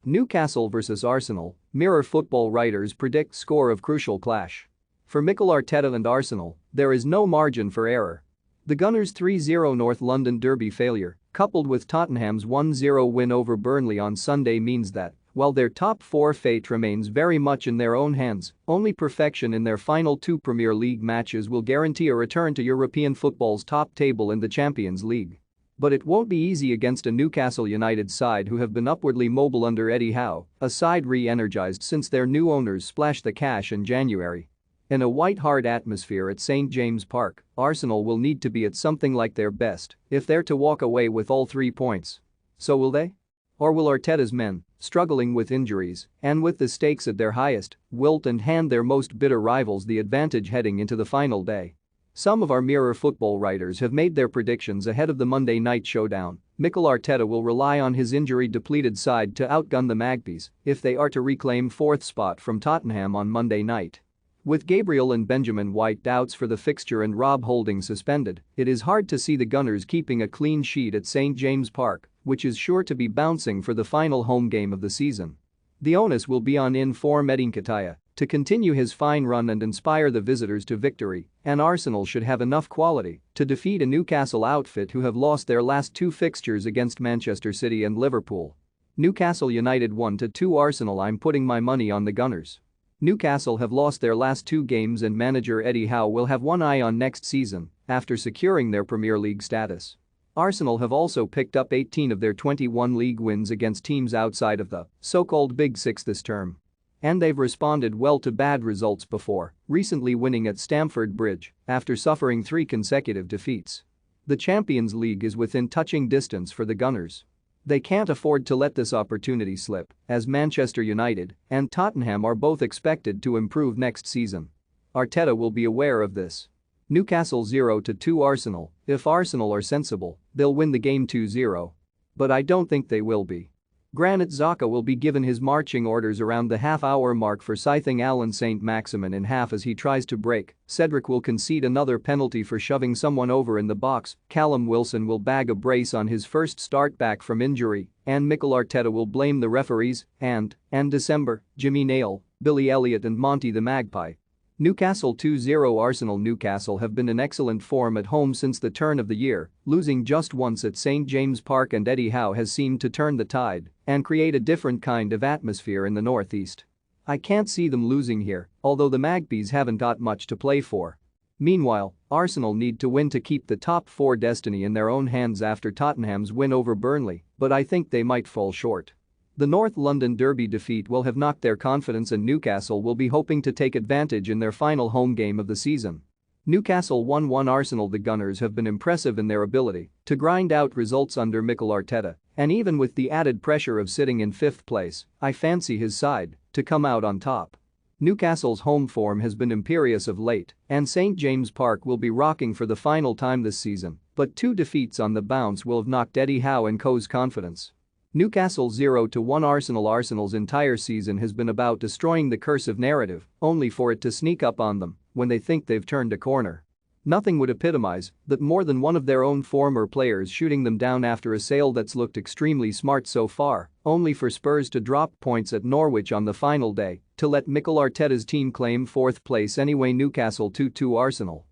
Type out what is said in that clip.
Newcastle vs Arsenal, Mirror football writers predict score of crucial clash. For Mikel Arteta and Arsenal, there is no margin for error. The Gunners' 3-0 North London derby failure, coupled with Tottenham's 1-0 win over Burnley on Sunday means that, while their top four fate remains very much in their own hands, only perfection in their final two Premier League matches will guarantee a return to European football's top table in the Champions League. But it won't be easy against a Newcastle United side who have been upwardly mobile under Eddie Howe, a side re-energized since their new owners splashed the cash in January. In a white-hart atmosphere at St James Park, Arsenal will need to be at something like their best if they're to walk away with all 3 points. So will they? Or will Arteta's men, struggling with injuries and with the stakes at their highest, wilt and hand their most bitter rivals the advantage heading into the final day? Some of our Mirror football writers have made their predictions ahead of the Monday night showdown. Mikel Arteta will rely on his injury-depleted side to outgun the Magpies if they are to reclaim fourth spot from Tottenham on Monday night. With Gabriel and Benjamin White doubts for the fixture and Rob Holding suspended, it is hard to see the Gunners keeping a clean sheet at St James Park, which is sure to be bouncing for the final home game of the season. The onus will be on in-form Eddie Nketiah to continue his fine run and inspire the visitors to victory, and Arsenal should have enough quality to defeat a Newcastle outfit who have lost their last 2 fixtures against Manchester City and Liverpool. Newcastle United 1-2 Arsenal. I'm putting my money on the Gunners. Newcastle have lost their last 2 games and manager Eddie Howe will have one eye on next season after securing their Premier League status. Arsenal have also picked up 18 of their 21 league wins against teams outside of the so-called Big Six this term. And they've responded well to bad results before, recently winning at Stamford Bridge after suffering 3 consecutive defeats. The Champions League is within touching distance for the Gunners. They can't afford to let this opportunity slip, as Manchester United and Tottenham are both expected to improve next season. Arteta will be aware of this. Newcastle 0-2 Arsenal. If Arsenal are sensible, they'll win the game 2-0. But I don't think they will be. Granit Xhaka will be given his marching orders around the half-hour mark for scything Alan Saint-Maximin in half as he tries to break. Cedric will concede another penalty for shoving someone over in the box. Callum Wilson will bag a brace on his first start back from injury, and Mikel Arteta will blame the referees and December, Jimmy Nail, Billy Elliott and Monty the Magpie. Newcastle 2-0 Arsenal. Newcastle have been in excellent form at home since the turn of the year, losing just once at St James Park, and Eddie Howe has seemed to turn the tide and create a different kind of atmosphere in the northeast. I can't see them losing here, although the Magpies haven't got much to play for. Meanwhile, Arsenal need to win to keep the top 4 destiny in their own hands after Tottenham's win over Burnley, but I think they might fall short. The North London derby defeat will have knocked their confidence, and Newcastle will be hoping to take advantage in their final home game of the season. Newcastle 1-1 Arsenal. The Gunners have been impressive in their ability to grind out results under Mikel Arteta, and even with the added pressure of sitting in 5th place, I fancy his side to come out on top. Newcastle's home form has been imperious of late, and St James Park will be rocking for the final time this season, but 2 defeats on the bounce will have knocked Eddie Howe and co.'s confidence. Newcastle 0-1 Arsenal. Arsenal's entire season has been about destroying the cursive narrative, only for it to sneak up on them when they think they've turned a corner. Nothing would epitomize that more than one of their own former players shooting them down after a sale that's looked extremely smart so far, only for Spurs to drop points at Norwich on the final day to let Mikel Arteta's team claim 4th place anyway. Newcastle 2-2 Arsenal.